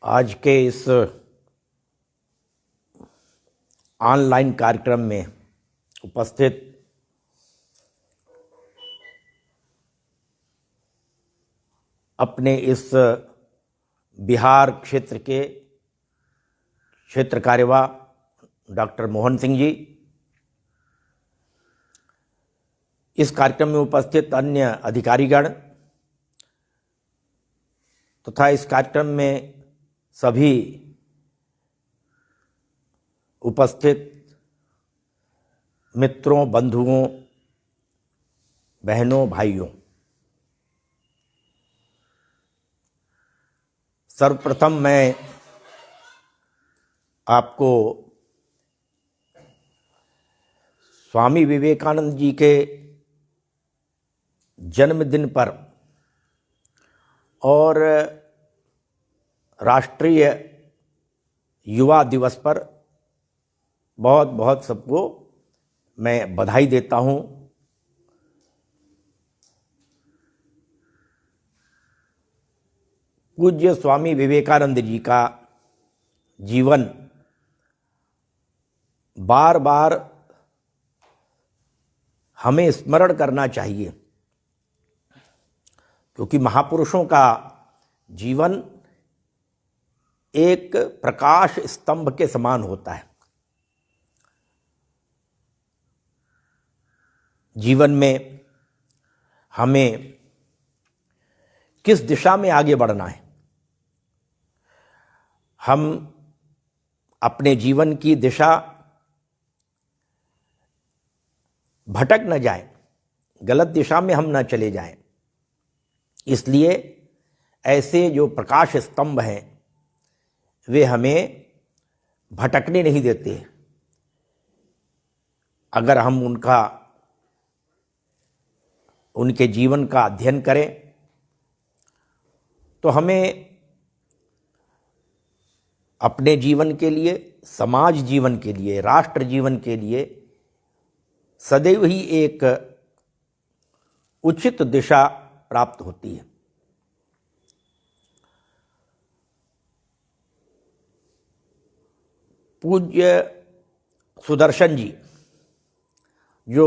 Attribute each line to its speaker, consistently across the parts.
Speaker 1: आज के इस ऑनलाइन कार्यक्रम में उपस्थित अपने इस बिहार क्षेत्र के क्षेत्र कार्यवाह डॉक्टर मोहन सिंह जी, इस कार्यक्रम में उपस्थित अन्य अधिकारीगण तथा इस कार्यक्रम में सभी उपस्थित मित्रों, बंधुओं, बहनों, भाइयों, सर्वप्रथम मैं आपको स्वामी विवेकानंद जी के जन्मदिन पर और राष्ट्रीय युवा दिवस पर बहुत बहुत सबको मैं बधाई देता हूं। पूज्य स्वामी विवेकानंद जी का जीवन बार बार हमें स्मरण करना चाहिए, क्योंकि महापुरुषों का जीवन एक प्रकाश स्तंभ के समान होता है। जीवन में हमें किस दिशा में आगे बढ़ना है, हम अपने जीवन की दिशा भटक न जाएं, गलत दिशा में हम न चले जाएं। इसलिए ऐसे जो प्रकाश स्तंभ हैं वे हमें भटकने नहीं देते। अगर हम उनके जीवन का अध्ययन करें तो हमें अपने जीवन के लिए, समाज जीवन के लिए, राष्ट्र जीवन के लिए सदैव ही एक उचित दिशा प्राप्त होती है। पूज्य सुदर्शन जी, जो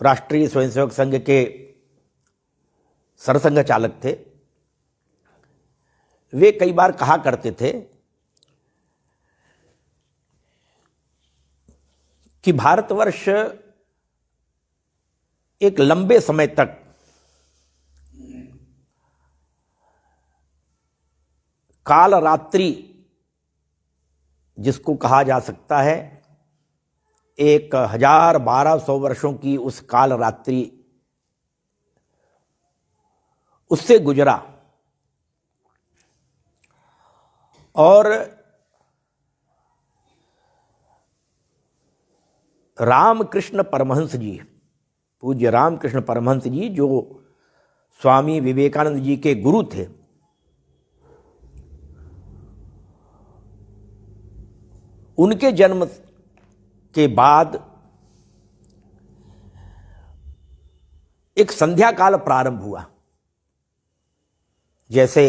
Speaker 1: राष्ट्रीय स्वयंसेवक संघ के सरसंघ चालक थे, वे कई बार कहा करते थे कि भारतवर्ष एक लंबे समय तक काल रात्रि, जिसको कहा जा सकता है, 1200 वर्षों की उस काल रात्रि उससे गुजरा। और रामकृष्ण परमहंस जी, पूज्य रामकृष्ण परमहंस जी, जो स्वामी विवेकानंद जी के गुरु थे, उनके जन्म के बाद एक संध्या काल प्रारंभ हुआ। जैसे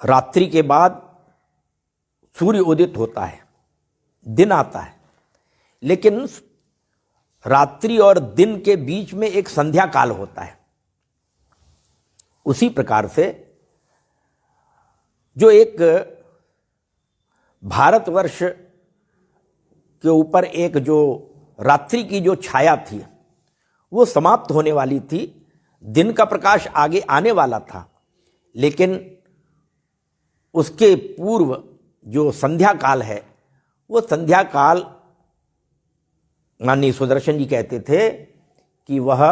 Speaker 1: रात्रि के बाद सूर्य उदित होता है, दिन आता है, लेकिन रात्रि और दिन के बीच में एक संध्या काल होता है। उसी प्रकार से जो एक भारतवर्ष के ऊपर एक जो रात्रि की जो छाया थी वो समाप्त होने वाली थी, दिन का प्रकाश आगे आने वाला था, लेकिन उसके पूर्व जो संध्या काल है, वो संध्या काल माननीय सुदर्शन जी कहते थे कि वह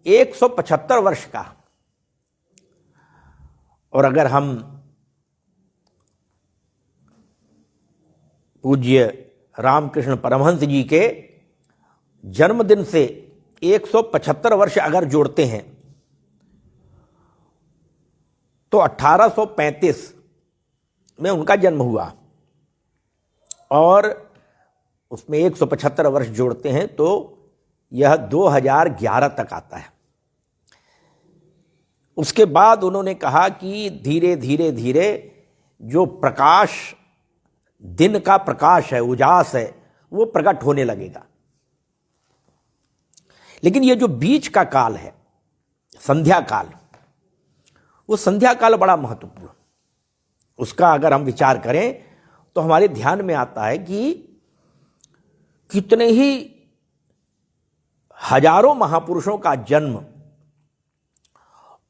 Speaker 1: 175 वर्ष का। और अगर हम पूज्य रामकृष्ण परमहंस जी के जन्मदिन से 175 वर्ष अगर जोड़ते हैं तो 1835 में उनका जन्म हुआ, और उसमें 175 वर्ष जोड़ते हैं तो यह 2011 तक आता है। उसके बाद उन्होंने कहा कि धीरे धीरे धीरे जो प्रकाश, दिन का प्रकाश है, उजास है, वो प्रकट होने लगेगा। लेकिन ये जो बीच का काल है, संध्या काल, वो संध्या काल बड़ा महत्वपूर्ण। उसका अगर हम विचार करें तो हमारे ध्यान में आता है कि कितने ही हजारों महापुरुषों का जन्म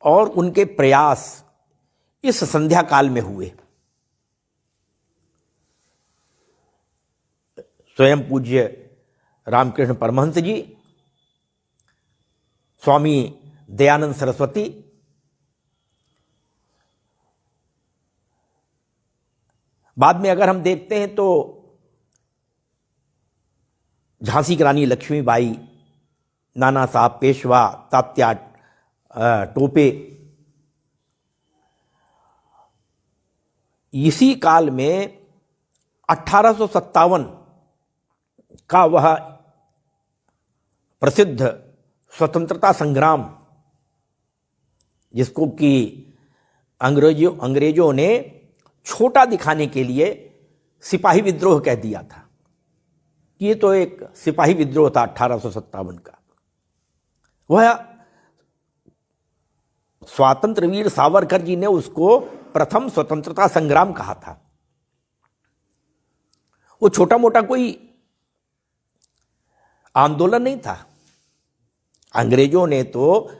Speaker 1: और उनके प्रयास इस संध्या काल में हुए। स्वयं पूज्य रामकृष्ण परमहंस जी, स्वामी दयानंद सरस्वती, बाद में अगर हम देखते हैं तो झांसी की रानी लक्ष्मीबाई, नाना साहब पेशवा, तात्या टोपे, इसी काल में 1857 का वह प्रसिद्ध स्वतंत्रता संग्राम, जिसको कि अंग्रेजों ने छोटा दिखाने के लिए सिपाही विद्रोह कह दिया था, ये तो एक सिपाही विद्रोह था 1857 का। वह स्वातंत्र वीर सावरकर जी ने उसको प्रथम स्वतंत्रता संग्राम कहा था। वो छोटा मोटा कोई आंदोलन नहीं था। अंग्रेजों ने तो,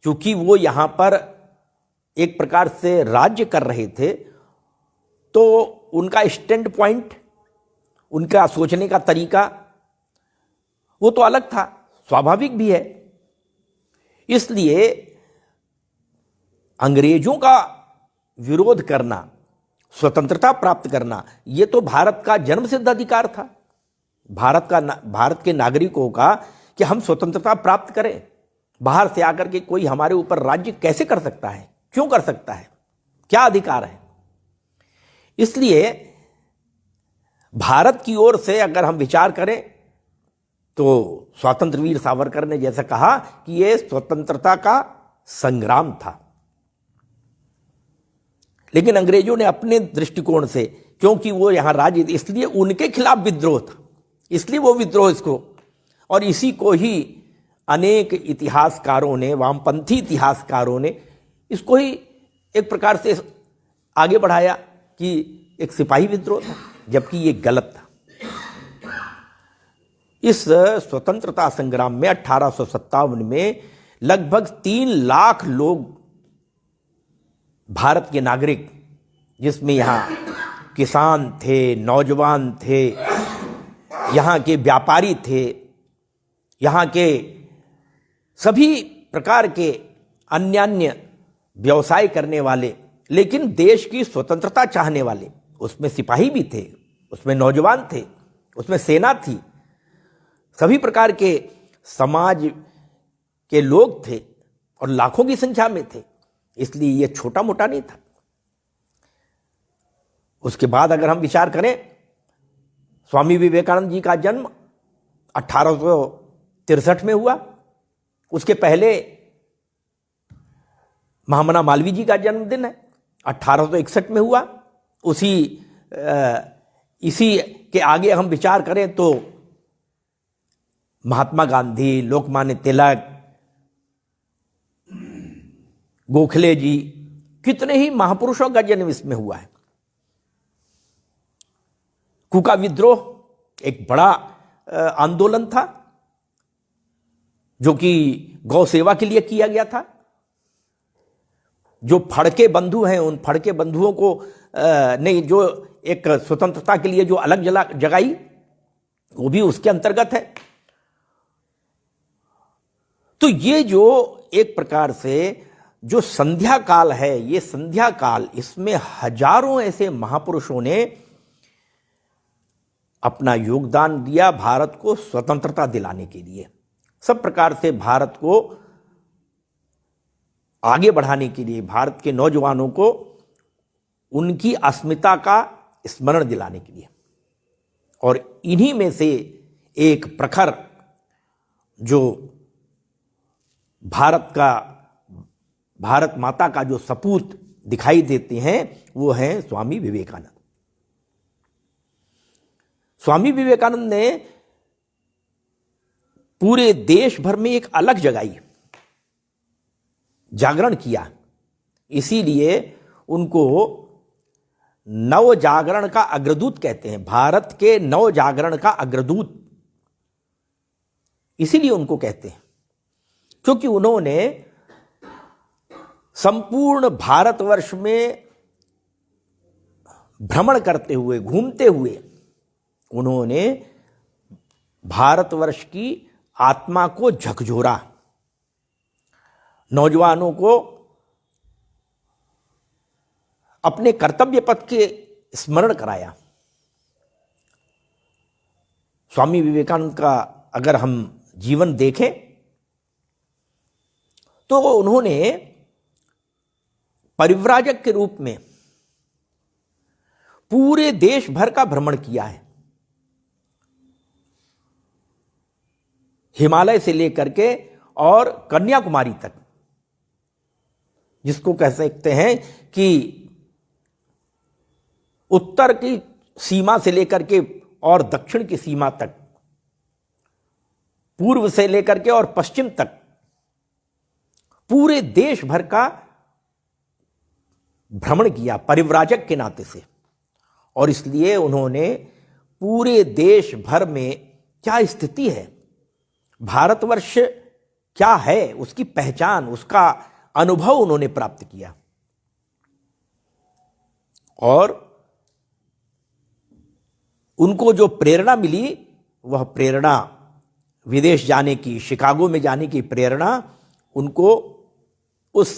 Speaker 1: चूंकि वो यहां पर एक प्रकार से राज्य कर रहे थे, तो उनका स्टैंड पॉइंट, उनका सोचने का तरीका वो तो अलग था, स्वाभाविक भी है। इसलिए अंग्रेजों का विरोध करना, स्वतंत्रता प्राप्त करना, ये तो भारत का जन्मसिद्ध अधिकार था, भारत के नागरिकों का, कि हम स्वतंत्रता प्राप्त करें। बाहर से आकर के कोई हमारे ऊपर राज्य कैसे कर सकता है, क्यों कर सकता है, क्या अधिकार है। इसलिए भारत की ओर से अगर हम विचार करें तो स्वतंत्र वीर सावरकर ने जैसा कहा कि यह स्वतंत्रता का संग्राम था। लेकिन अंग्रेजों ने अपने दृष्टिकोण से, क्योंकि वो यहां राज्य, इसलिए उनके खिलाफ विद्रोह था, इसलिए वो विद्रोह इसको, और इसी को ही अनेक इतिहासकारों ने, वामपंथी इतिहासकारों ने इसको ही एक प्रकार से आगे बढ़ाया कि एक सिपाही विद्रोह था, जबकि ये गलत था। इस स्वतंत्रता संग्राम में 1857 में लगभग 3 लाख लोग, भारत के नागरिक, जिसमें यहाँ किसान थे, नौजवान थे, यहाँ के व्यापारी थे, यहाँ के सभी प्रकार के अन्य व्यवसाय करने वाले, लेकिन देश की स्वतंत्रता चाहने वाले, उसमें सिपाही भी थे, उसमें नौजवान थे, उसमें सेना थी, सभी प्रकार के समाज के लोग थे और लाखों की संख्या में थे। इसलिए यह छोटा मोटा नहीं था। उसके बाद अगर हम विचार करें, स्वामी विवेकानंद जी का जन्म 1863 में हुआ। उसके पहले महामना मालवीय जी का जन्मदिन है, 1861 में हुआ। इसी के आगे हम विचार करें तो महात्मा गांधी, लोकमान्य तिलक, गोखले जी, कितने ही महापुरुषों का जन्म इसमें हुआ है। कूका विद्रोह एक बड़ा आंदोलन था, जो कि गौ सेवा के लिए किया गया था। जो फड़के बंधु हैं, उन फड़के बंधुओं को ने जो एक स्वतंत्रता के लिए जो अलग जगाई, वो भी उसके अंतर्गत है। तो ये जो एक प्रकार से जो संध्या काल है, ये संध्या काल, इसमें हजारों ऐसे महापुरुषों ने अपना योगदान दिया भारत को स्वतंत्रता दिलाने के लिए, सब प्रकार से भारत को आगे बढ़ाने के लिए, भारत के नौजवानों को उनकी अस्मिता का स्मरण दिलाने के लिए। और इन्हीं में से एक प्रखर जो भारत का भारत माता का जो सपूत दिखाई देते हैं वो हैं स्वामी विवेकानंद। स्वामी विवेकानंद ने पूरे देश भर में एक अलग जगाई, जागरण किया। इसीलिए उनको नव जागरण का अग्रदूत कहते हैं, भारत के नव जागरण का अग्रदूत इसीलिए उनको कहते हैं, क्योंकि उन्होंने संपूर्ण भारतवर्ष में भ्रमण करते हुए, घूमते हुए उन्होंने भारतवर्ष की आत्मा को झकझोरा, नौजवानों को अपने कर्तव्य पथ के स्मरण कराया। स्वामी विवेकानंद का अगर हम जीवन देखें तो उन्होंने परिव्राजक के रूप में पूरे देश भर का भ्रमण किया है, हिमालय से लेकर के और कन्याकुमारी तक, जिसको कह सकते हैं कि उत्तर की सीमा से लेकर के और दक्षिण की सीमा तक, पूर्व से लेकर के और पश्चिम तक, पूरे देश भर का भ्रमण किया परिव्राजक के नाते से। और इसलिए उन्होंने पूरे देश भर में क्या स्थिति है, भारतवर्ष क्या है, उसकी पहचान, उसका अनुभव उन्होंने प्राप्त किया। और उनको जो प्रेरणा मिली वह प्रेरणा विदेश जाने की, शिकागो में जाने की प्रेरणा उनको उस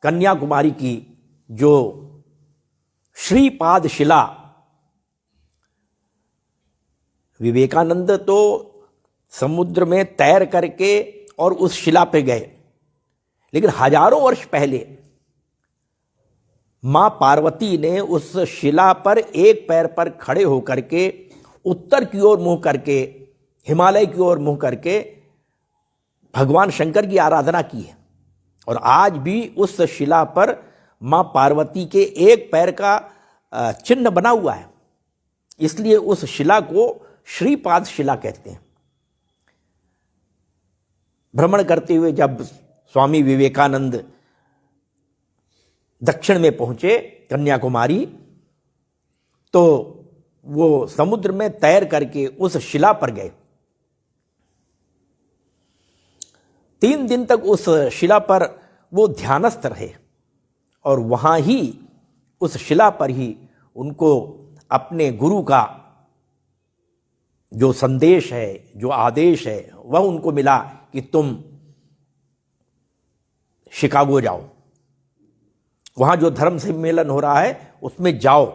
Speaker 1: कन्याकुमारी की जो श्रीपाद शिला, विवेकानंद तो समुद्र में तैर करके और उस शिला पे गए, लेकिन हजारों वर्ष पहले मां पार्वती ने उस शिला पर एक पैर पर खड़े होकर के, उत्तर की ओर मुंह करके, हिमालय की ओर मुंह करके भगवान शंकर की आराधना की है। और आज भी उस शिला पर मां पार्वती के एक पैर का चिन्ह बना हुआ है, इसलिए उस शिला को श्रीपाद शिला कहते हैं। भ्रमण करते हुए जब स्वामी विवेकानंद दक्षिण में पहुंचे, कन्याकुमारी, तो वो समुद्र में तैर करके उस शिला पर गए। 3 दिन तक उस शिला पर वो ध्यानस्थ रहे और वहां ही, उस शिला पर ही उनको अपने गुरु का जो संदेश है, जो आदेश है, वह उनको मिला कि तुम शिकागो जाओ, वहां जो धर्म सम्मेलन हो रहा है उसमें जाओ,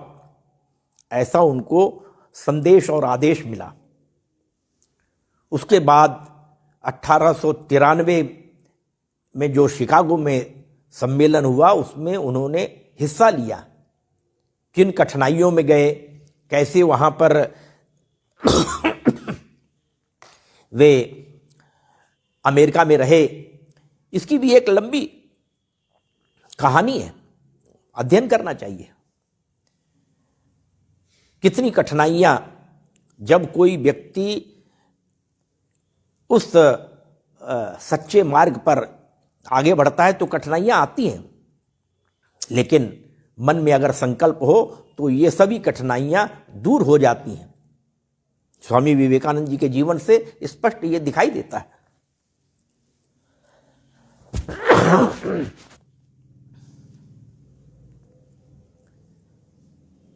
Speaker 1: ऐसा उनको संदेश और आदेश मिला। उसके बाद 1893 में जो शिकागो में सम्मेलन हुआ उसमें उन्होंने हिस्सा लिया। किन कठिनाइयों में गए, कैसे वहां पर वे अमेरिका में रहे, इसकी भी एक लंबी कहानी है, अध्ययन करना चाहिए। कितनी कठिनाइयां, जब कोई व्यक्ति उस सच्चे मार्ग पर आगे बढ़ता है तो कठिनाइयां आती हैं, लेकिन मन में अगर संकल्प हो तो ये सभी कठिनाइयां दूर हो जाती हैं। स्वामी विवेकानंद जी के जीवन से स्पष्ट ये दिखाई देता है।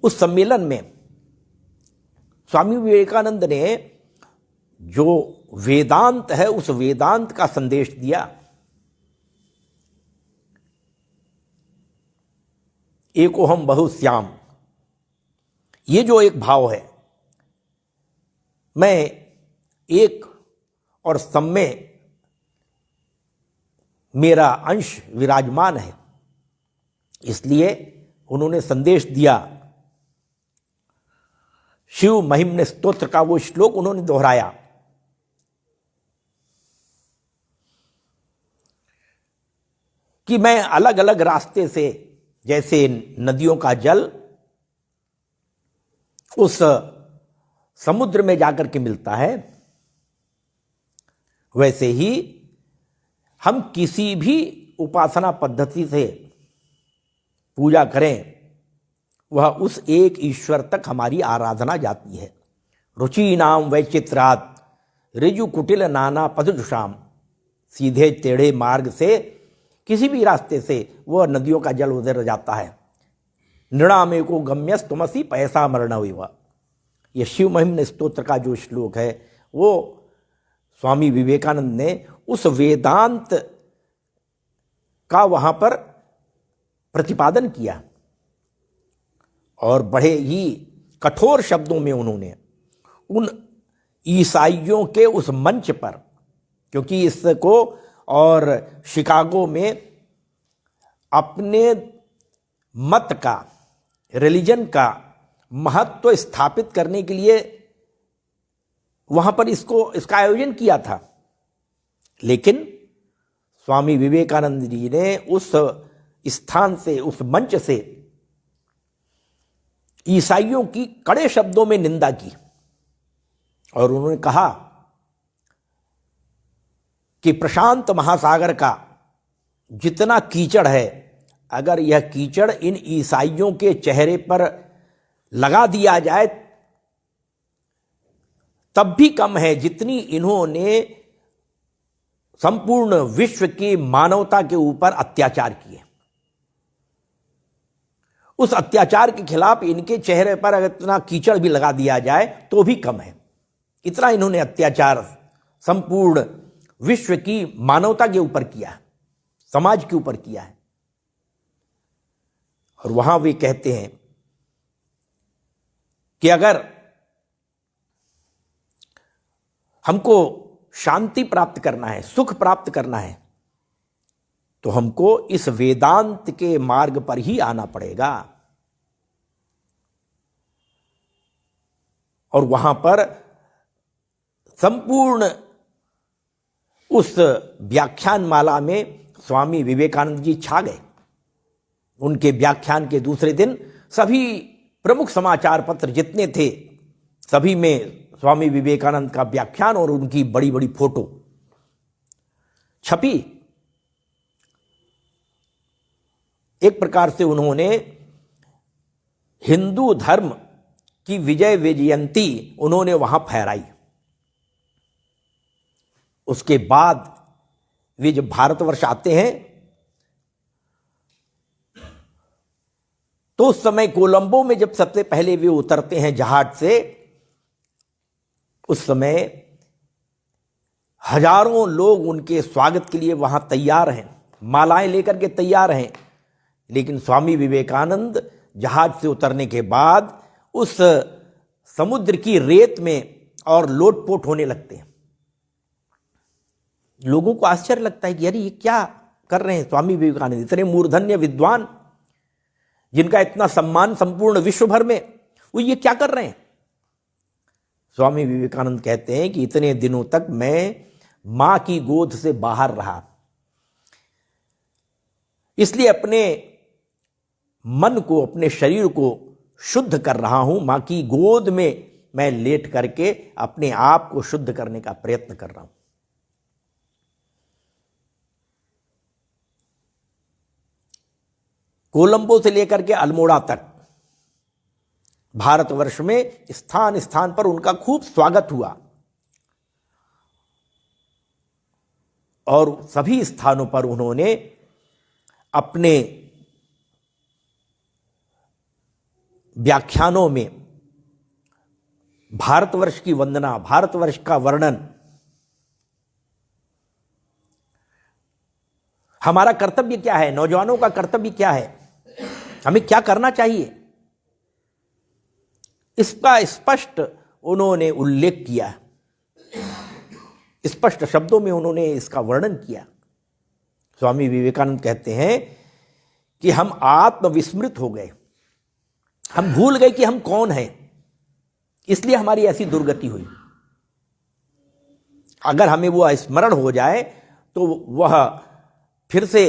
Speaker 1: उस सम्मेलन में स्वामी विवेकानंद ने जो वेदांत है उस वेदांत का संदेश दिया। एकोहम बहुश्याम, ये जो एक भाव है, मैं एक और सब में मेरा अंश विराजमान है, इसलिए उन्होंने संदेश दिया। शिव महिम्न स्तोत्र का वो श्लोक उन्होंने दोहराया, कि मैं अलग अलग रास्ते से, जैसे नदियों का जल उस समुद्र में जाकर के मिलता है, वैसे ही हम किसी भी उपासना पद्धति से पूजा करें, वह उस एक ईश्वर तक हमारी आराधना जाती है। रुचि नाम वैचित्रात ऋजु कुटिल नाना पदजुषाम, सीधे टेढ़े मार्ग से किसी भी रास्ते से वह नदियों का जल उधर जाता है। नृणामे को गम्यस तुमसी पैसा मरणविव, यह शिव महिम्न स्तोत्र का जो श्लोक है वो स्वामी विवेकानंद ने उस वेदांत का वहां पर प्रतिपादन किया और बड़े ही कठोर शब्दों में उन्होंने उन ईसाइयों के उस मंच पर, क्योंकि इसको और शिकागो में अपने मत का, रिलीजन का महत्व स्थापित करने के लिए वहां पर इसका आयोजन किया था, लेकिन स्वामी विवेकानंद जी ने उस स्थान से, उस मंच से ईसाइयों की कड़े शब्दों में निंदा की और उन्होंने कहा कि प्रशांत महासागर का जितना कीचड़ है, अगर यह कीचड़ इन ईसाइयों के चेहरे पर लगा दिया जाए तब भी कम है जितनी इन्होंने संपूर्ण विश्व की मानवता के ऊपर अत्याचार किए। उस अत्याचार के खिलाफ इनके चेहरे पर अगर इतना कीचड़ भी लगा दिया जाए तो भी कम है। इतना इन्होंने अत्याचार संपूर्ण विश्व की मानवता के ऊपर किया है, समाज के ऊपर किया है। और वहां वे कहते हैं कि अगर हमको शांति प्राप्त करना है, सुख प्राप्त करना है, तो हमको इस वेदांत के मार्ग पर ही आना पड़ेगा। और वहां पर संपूर्ण उस व्याख्यान माला में स्वामी विवेकानंद जी छा गए। उनके व्याख्यान के दूसरे दिन सभी प्रमुख समाचार पत्र जितने थे, सभी में स्वामी विवेकानंद का व्याख्यान और उनकी बड़ी बड़ी फोटो छपी। एक प्रकार से उन्होंने हिंदू धर्म की विजय विजयंती उन्होंने वहां फहराई। उसके बाद वे जब भारतवर्ष आते हैं तो उस समय कोलंबो में जब सबसे पहले वे उतरते हैं जहाज से, उस समय हजारों लोग उनके स्वागत के लिए वहां तैयार हैं, मालाएं लेकर के तैयार हैं। लेकिन स्वामी विवेकानंद जहाज से उतरने के बाद उस समुद्र की रेत में और लोटपोट होने लगते हैं। लोगों को आश्चर्य लगता है कि यार ये क्या कर रहे हैं स्वामी विवेकानंद, इतने मूर्धन्य विद्वान जिनका इतना सम्मान संपूर्ण विश्व भर में, वो ये क्या कर रहे हैं। स्वामी विवेकानंद कहते हैं कि इतने दिनों तक मैं मां की गोद से बाहर रहा, इसलिए अपने मन को, अपने शरीर को शुद्ध कर रहा हूं। मां की गोद में मैं लेट करके अपने आप को शुद्ध करने का प्रयत्न कर रहा हूं। कोलंबो से लेकर के अल्मोड़ा तक भारतवर्ष में स्थान स्थान पर उनका खूब स्वागत हुआ और सभी स्थानों पर उन्होंने अपने व्याख्यानों में भारतवर्ष की वंदना, भारतवर्ष का वर्णन, हमारा कर्तव्य क्या है, नौजवानों का कर्तव्य क्या है, हमें क्या करना चाहिए, इसका स्पष्ट उन्होंने उल्लेख किया। स्पष्ट शब्दों में उन्होंने इसका वर्णन किया। स्वामी विवेकानंद कहते हैं कि हम आत्मविस्मृत हो गए, हम भूल गए कि हम कौन हैं, इसलिए हमारी ऐसी दुर्गति हुई। अगर हमें वो स्मरण हो जाए तो वह फिर से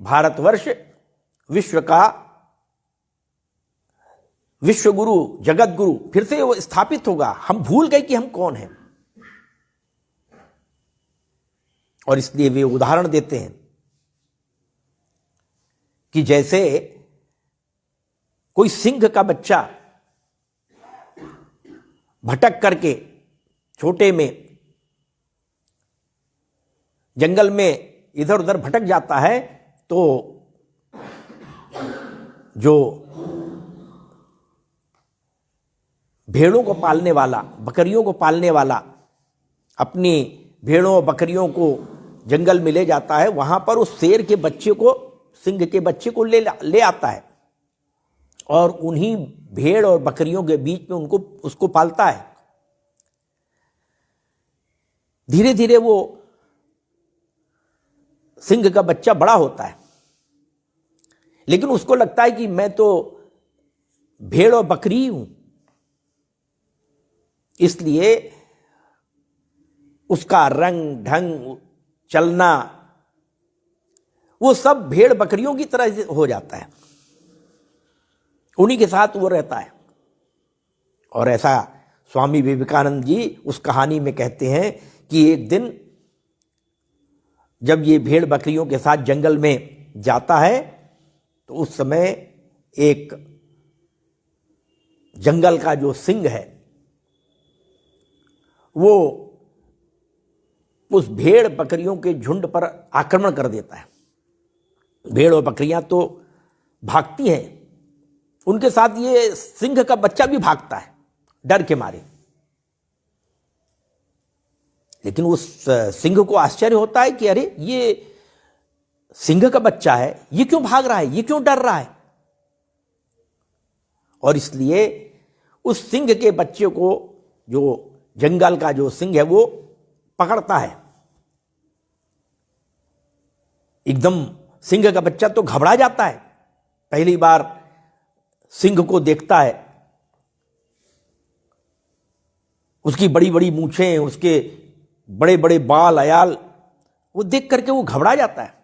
Speaker 1: भारतवर्ष विश्व का विश्व गुरु, जगत गुरु फिर से वो स्थापित होगा। हम भूल गए कि हम कौन हैं। और इसलिए वे उदाहरण देते हैं कि जैसे कोई सिंह का बच्चा भटक करके छोटे में जंगल में इधर उधर भटक जाता है, तो जो भेड़ों को पालने वाला, बकरियों को पालने वाला अपनी भेड़ों और बकरियों को जंगल में ले जाता है, वहां पर उस शेर के बच्चे को, सिंह के बच्चे को ले आता है और उन्हीं भेड़ और बकरियों के बीच में उसको पालता है। धीरे धीरे वो सिंह का बच्चा बड़ा होता है, लेकिन उसको लगता है कि मैं तो भेड़ और बकरी हूं, इसलिए उसका रंग ढंग, चलना, वो सब भेड़ बकरियों की तरह हो जाता है, उन्हीं के साथ वो रहता है। और ऐसा स्वामी विवेकानंद जी उस कहानी में कहते हैं कि एक दिन जब ये भेड़ बकरियों के साथ जंगल में जाता है, तो उस समय एक जंगल का जो सिंह है वो उस भेड़ बकरियों के झुंड पर आक्रमण कर देता है। भेड़ और बकरियां तो भागती हैं, उनके साथ ये सिंह का बच्चा भी भागता है डर के मारे। लेकिन उस सिंह को आश्चर्य होता है कि अरे ये सिंह का बच्चा है, ये क्यों भाग रहा है, ये क्यों डर रहा है। और इसलिए उस सिंह के बच्चे को जो जंगल का जो सिंह है वो पकड़ता है। एकदम सिंह का बच्चा तो घबरा जाता है, पहली बार सिंह को देखता है, उसकी बड़ी बड़ी मूंछें, उसके बड़े बड़े बाल अयाल, वो देख करके वो घबरा जाता है,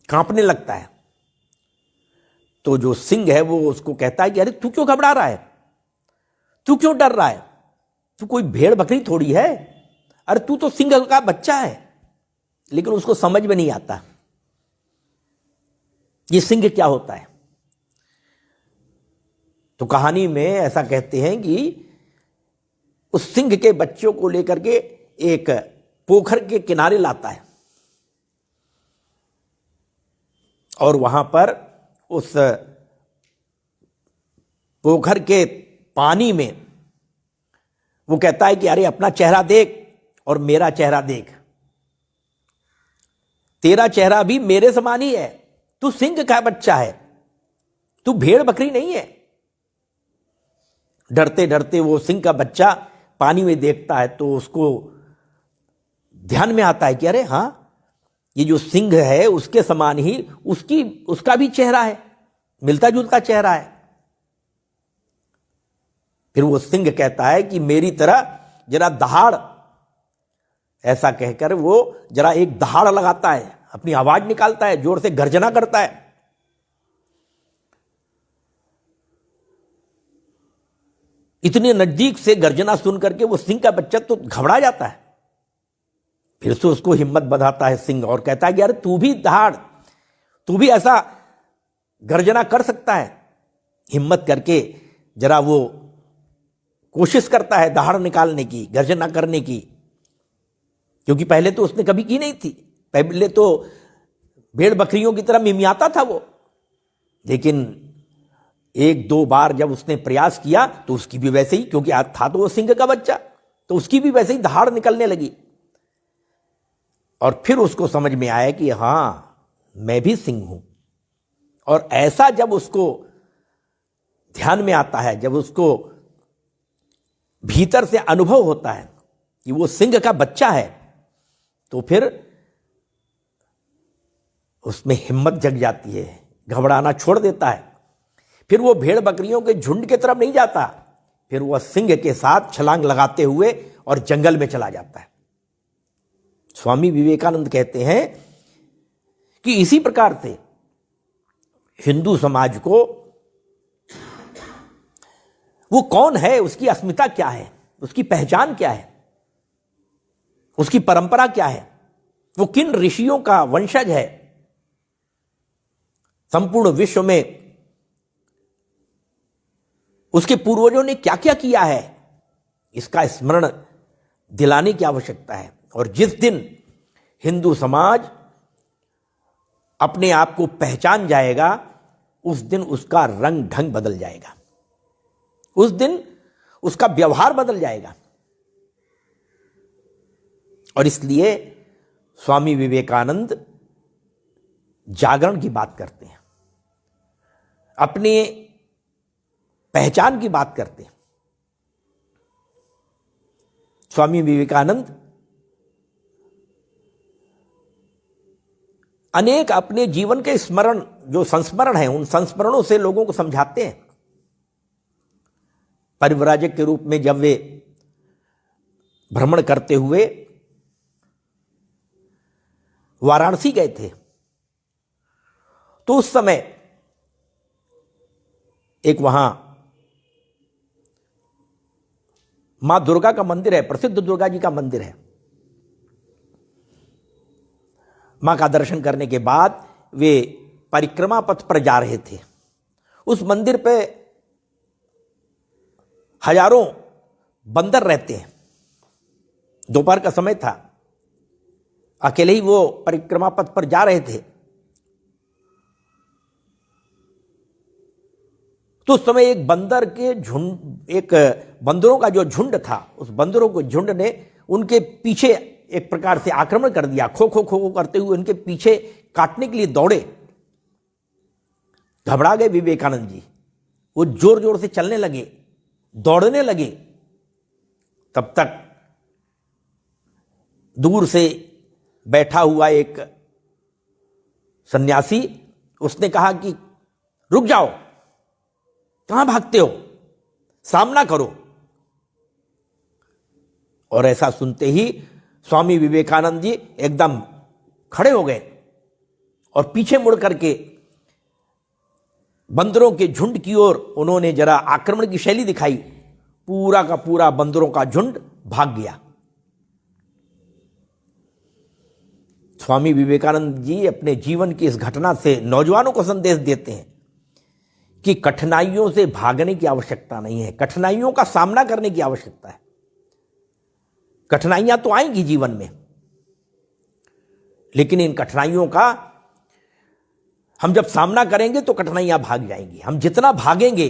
Speaker 1: कांपने लगता है। तो जो सिंह है वो उसको कहता है कि अरे तू क्यों घबरा रहा है, तू क्यों डर रहा है, तू कोई भेड़ बकरी थोड़ी है, अरे तू तो सिंह का बच्चा है। लेकिन उसको समझ में नहीं आता ये सिंह क्या होता है। तो कहानी में ऐसा कहते हैं कि उस सिंह के बच्चों को लेकर के एक पोखर के किनारे लाता है और वहां पर उस पोखर के पानी में वो कहता है कि अरे अपना चेहरा देख और मेरा चेहरा देख, तेरा चेहरा भी मेरे समान ही है, तू सिंह का बच्चा है, तू भेड़ बकरी नहीं है। डरते डरते वो सिंह का बच्चा पानी में देखता है तो उसको ध्यान में आता है कि अरे हां, ये जो सिंह है उसके समान ही उसका भी चेहरा है, मिलता जुलता चेहरा है। फिर वो सिंह कहता है कि मेरी तरह जरा दहाड़, ऐसा कहकर वो जरा एक दहाड़ लगाता है, अपनी आवाज निकालता है, जोर से गर्जना करता है। इतने नजदीक से गर्जना सुन करके वो सिंह का बच्चा तो घबरा जाता है। फिर से उसको हिम्मत बढ़ाता है सिंह और कहता है कि यार तू भी दहाड़, तू भी ऐसा गर्जना कर सकता है। हिम्मत करके जरा वो कोशिश करता है दहाड़ निकालने की, गर्जना करने की, क्योंकि पहले तो उसने कभी की नहीं थी। पहले तो भेड़ बकरियों की तरह मिमियाता था वो, लेकिन एक दो बार जब उसने प्रयास किया तो उसकी भी वैसे ही, क्योंकि आज था तो वो सिंह का बच्चा, तो उसकी भी वैसे ही दहाड़ निकलने लगी। और फिर उसको समझ में आया कि हां, मैं भी सिंह हूं। और ऐसा जब उसको ध्यान में आता है, जब उसको भीतर से अनुभव होता है कि वो सिंह का बच्चा है, तो फिर उसमें हिम्मत जग जाती है, घबराना छोड़ देता है। फिर वो भेड़ बकरियों के झुंड की तरफ नहीं जाता, फिर वह सिंह के साथ छलांग लगाते हुए और जंगल में चला जाता है। स्वामी विवेकानंद कहते हैं कि इसी प्रकार से हिंदू समाज को वो कौन है, उसकी अस्मिता क्या है, उसकी पहचान क्या है, उसकी परंपरा क्या है, वो किन ऋषियों का वंशज है, संपूर्ण विश्व में उसके पूर्वजों ने क्या क्या किया है, इसका स्मरण दिलाने की आवश्यकता है। और जिस दिन हिंदू समाज अपने आप को पहचान जाएगा, उस दिन उसका रंग ढंग बदल जाएगा, उस दिन उसका व्यवहार बदल जाएगा। और इसलिए स्वामी विवेकानंद जागरण की बात करते हैं, अपने पहचान की बात करते हैं। स्वामी विवेकानंद अनेक अपने जीवन के स्मरण, जो संस्मरण है, उन संस्मरणों से लोगों को समझाते हैं। परिव्राजक के रूप में जब वे भ्रमण करते हुए वाराणसी गए थे, तो उस समय एक वहां मां दुर्गा का मंदिर है, प्रसिद्ध दुर्गा जी का मंदिर है। मां का दर्शन करने के बाद वे परिक्रमा पथ पर जा रहे थे। उस मंदिर पे हजारों बंदर रहते हैं। दोपहर का समय था, अकेले ही वो परिक्रमा पथ पर जा रहे थे। तो उस समय एक बंदर के झुंड, एक बंदरों का जो झुंड था, उस बंदरों के झुंड ने उनके पीछे एक प्रकार से आक्रमण कर दिया। खो खो खो खो करते हुए उनके पीछे काटने के लिए दौड़े। घबरा गए विवेकानंद जी, वो जोर जोर से चलने लगे, दौड़ने लगे। तब तक दूर से बैठा हुआ एक सन्यासी, उसने कहा कि रुक जाओ, कहां भागते हो, सामना करो। और ऐसा सुनते ही स्वामी विवेकानंद जी एकदम खड़े हो गए और पीछे मुड़ करके बंदरों के झुंड की ओर उन्होंने जरा आक्रमण की शैली दिखाई। पूरा का पूरा बंदरों का झुंड भाग गया। स्वामी विवेकानंद जी अपने जीवन की इस घटना से नौजवानों को संदेश देते हैं कि कठिनाइयों से भागने की आवश्यकता नहीं है, कठिनाइयों का सामना करने की आवश्यकता है। कठिनाइयां तो आएंगी जीवन में, लेकिन इन कठिनाइयों का हम जब सामना करेंगे तो कठिनाइयां भाग जाएंगी। हम जितना भागेंगे,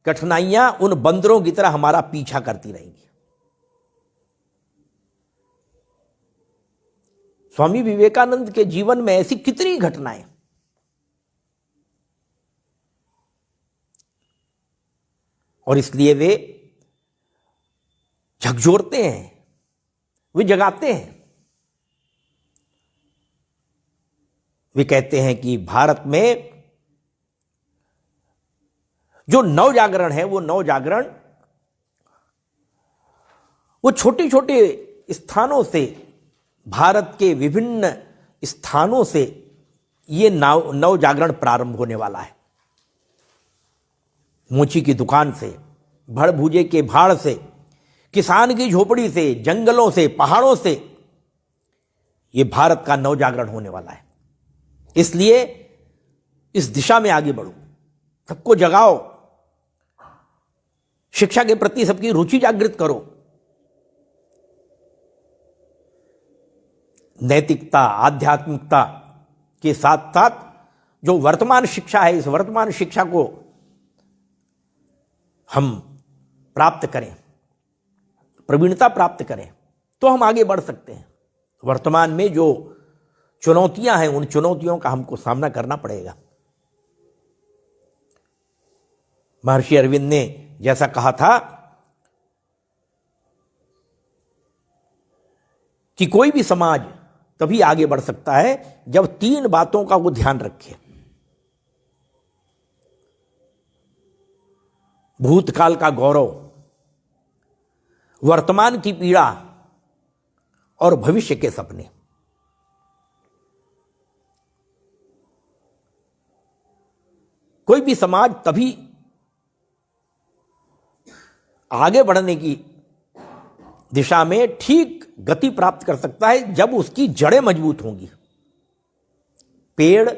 Speaker 1: कठिनाइयां उन बंदरों की तरह हमारा पीछा करती रहेंगी। स्वामी विवेकानंद के जीवन में ऐसी कितनी घटनाएं, और इसलिए वे झकझोरते हैं, वे जगाते हैं। वे कहते हैं कि भारत में जो नव जागरण है, वो नव जागरण वो छोटे छोटे स्थानों से, भारत के विभिन्न स्थानों से ये नव जागरण प्रारंभ होने वाला है। मोची की दुकान से, भड़ भूजे के भाड़ से, किसान की झोपड़ी से, जंगलों से, पहाड़ों से, ये भारत का नव जागरण होने वाला है। इसलिए इस दिशा में आगे बढ़ो, सबको जगाओ, शिक्षा के प्रति सबकी रुचि जागृत करो। नैतिकता, आध्यात्मिकता के साथ साथ जो वर्तमान शिक्षा है, इस वर्तमान शिक्षा को हम प्राप्त करें, प्रवीणता प्राप्त करें, तो हम आगे बढ़ सकते हैं। वर्तमान में जो चुनौतियां हैं, उन चुनौतियों का हमको सामना करना पड़ेगा। महर्षि अरविंद ने जैसा कहा था कि कोई भी समाज तभी आगे बढ़ सकता है जब तीन बातों का वो ध्यान रखे। भूतकाल का गौरव, वर्तमान की पीड़ा और भविष्य के सपने। कोई भी समाज तभी आगे बढ़ने की दिशा में ठीक गति प्राप्त कर सकता है जब उसकी जड़ें मजबूत होंगी। पेड़